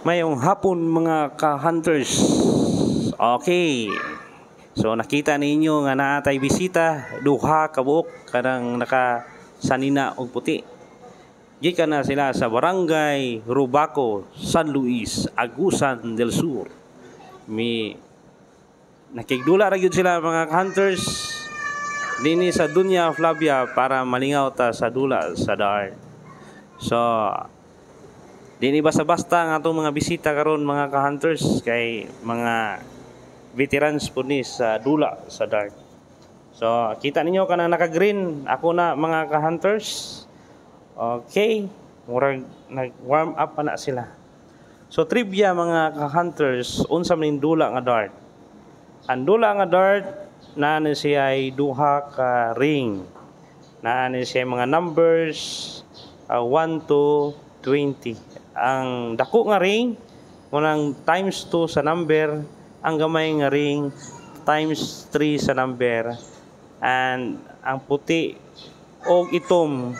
Mayong hapon mga ka-hunters. Okay. So nakita ninyo nga naatay bisita, duha ka buok kanang nakasanina og puti. Gikan na sila sa Barangay Rubaco, San Luis, Agusan del Sur. Nakigdula ra gyud sila mga hunters dinhi sa Dunya Flavia para malingaw ta sa dula sa dart. So dini basta-basta nga atong mga bisita karon mga ka-hunters kay mga veterans po ni sa dula sa dart. So kita ninyo kanang naka-green ako na mga ka-hunters. Okay, murag nag-warm up pa na sila. So trivia mga ka-hunters, unsa man dula nga dart? Ang dula nga dart naa ni siya ay duha ka ring. Naa ni siya mga numbers 1 to 20. Ang dako nga ring munang times 2 sa number, ang gamay nga ring times 3 sa number, and ang puti o itom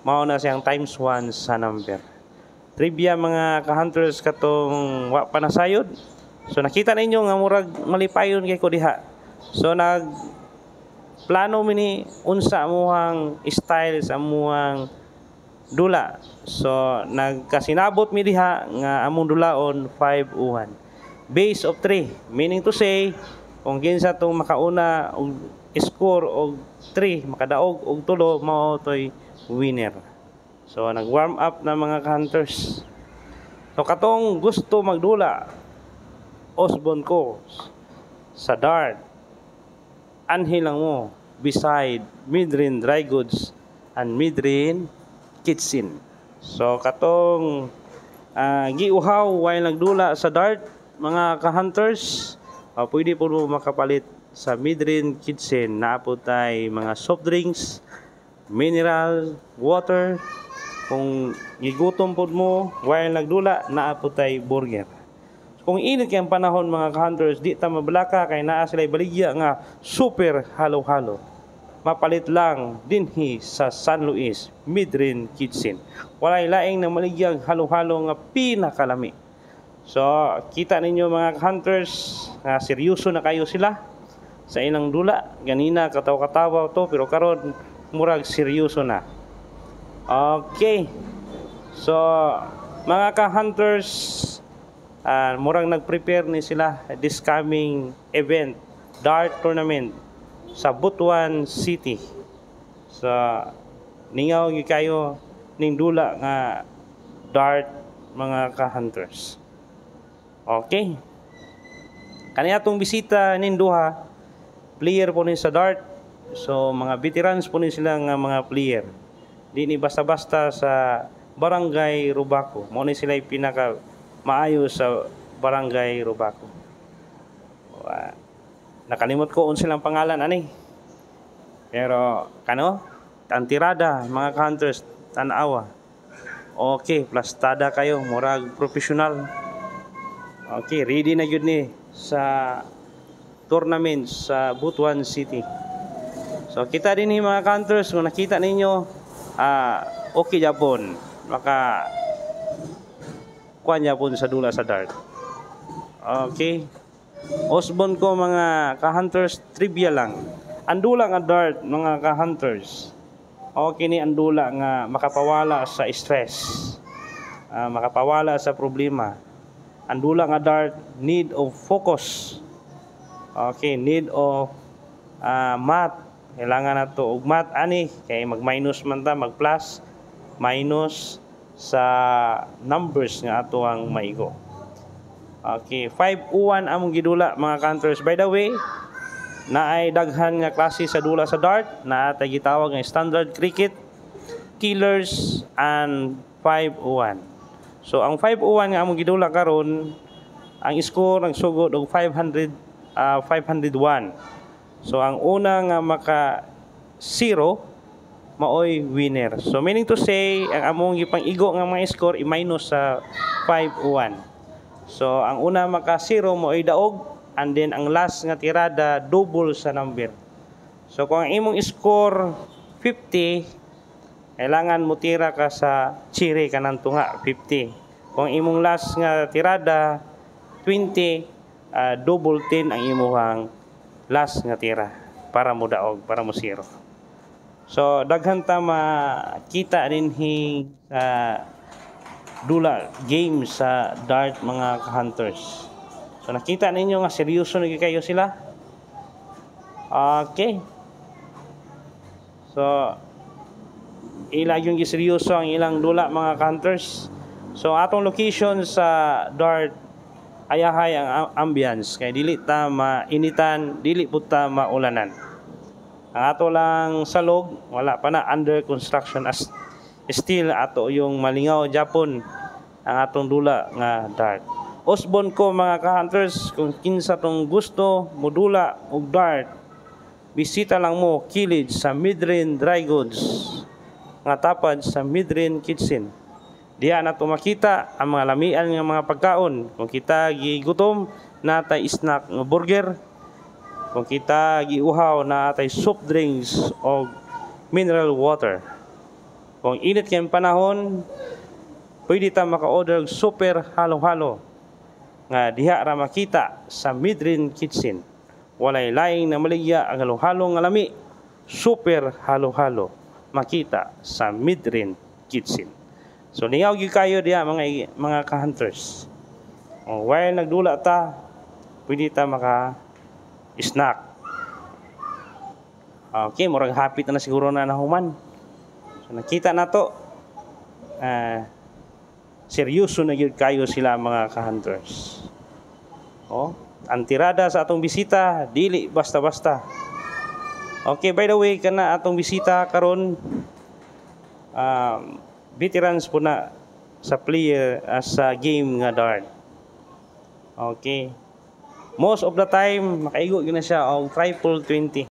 mao na siyang times 1 sa number. Trivia mga ka-hunters katong wa pa nasayod. So nakita ninyo nga murag malipayon kay ko diha. So nag plano mini unsa amuhang style sa amuhang dula. So nagkasinabot mi diha nga among dulaon 5-1. Base of 3, meaning to say kung kinsa tong makauna og score og 3, makadaog og 3 mao toy winner. So nag-warm up na mga hunters. So katong gusto magdula Osbon ko sa dart, anhi lang mo beside Midrin Dry Goods and Midrin Kitchen. So katong giuhaw while nagdula sa dart mga ka-hunters, pwede po makapalit sa Midrin Kitchen. Naapod tay mga soft drinks, mineral water. Kung gigutom po mo while nagdula, naapod tay burger. Kung init kayang panahon mga ka-hunters, di ta mabalaka kay naa sila baligya nga super halo-halo. Mapalit lang dinhi sa San Luis Midrin Kitchen. Walay laing na maligyang halo-halo nga pinakalami. So kita ninyo mga hunters nga seryoso na kayo sila sa ilang dula. Ganina kataw-katawa to pero karon murag seryoso na. Okay. So mga ka-hunters, murag nag-prepare ni sila this coming event, dart tournament sa Butuan City. So ningaw gi kayo ning dula nga dart mga ka-hunters. Okay. Kani atong bisita ning duha player po ni sa dart. So mga veterans po ni sila nga mga player. Di ni basta-basta sa Barangay Rubaco. Mo ni sila pinaka maayo sa Barangay Rubaco. Nakalimot ko unsa silang pangalan ani. Pero kano? Tantirada mga hunters tan-awa. Okay, plastada kayo, murag professional. Okay, ready na gyud ni sa tournament sa Butuan City. So kita din ni mga hunters kung nakita ninyo okay Japon. Maka kuan Japon sa dula sa dart. Okay. Osbon ko mga ka-hunters, trivia lang. Andula nga dart mga ka-hunters. Okay ni andula nga makapawala sa stress. Makapawala sa problema. Andula nga dart need of focus. Okay, need of math. Kailangan na to og math ani kay mag-minus man ta, mag-plus, minus sa numbers nga ato ang maigo. Okay, 5-1 among gidula mga hunters. By the way, naay daghan nga klase sa dula sa dart, na tay gitawag nga standard cricket, killers and 5-1. So ang 5-1 nga among gidula karon, ang score ang sugod og 501. So ang una nga maka 0 maoy winner. So meaning to say ang among gipang-igo nga mga score i-minus sa 5-1. So ang una maka 0 maoy daog, and then ang last nga tirada double sa number. So kung ang imong score 50, kailangan mo tira ka sa chiri kanang tunga 50. Kung imong last nga tirada 20, double 10 ang imuhang last nga tira para mo daog, para mo zero. So daghan ta makita dinhi sa dula game sa dart mga ka-hunters. So nakita ninyo nga seryoso na kayo sila. Okay. So ila yung giseryoso ang ilang dula mga ka-hunters. So atong location sa dart ayahay ang ambience kay dili ta mainitan, dili pud ta maulanan. Ang ato lang salog wala pa na, under construction as still ato yung malingaw Japon ang atong dula nga dart. Usbon ko mga ka-hunters, kung kinsa tong gusto modula og dart, bisita lang mo kilid sa Midrin Dry Goods nga tapad sa Midrin Kitchen. Diya na makita ang mga lamian nga mga pagkaon. Kung kita gigutom, natay snack nga burger. Kung kita giuhaw, natay soft drinks o mineral water. Kung init kayong panahon, pwede ta maka-order super halo-halo nga diha ra makita sa Midrin Kitchen. Walay laing na maligya ang halo-halo nga lami, super halo-halo makita sa Midrin Kitchen. So lingaw gyud kayo diha mga ka-hunters. While nagdula ta, pwede ta maka-snack. Okay, murag hapit na siguro na nahuman. So nakita na to. Seryoso na gyud kayo sila mga ka-hunters. Ang tirada sa atong bisita dili basta-basta. Okay, by the way, kana atong bisita karon veterans po na sa player sa game nga dart. Okay. Most of the time makaigo gyud na siya og triple 20.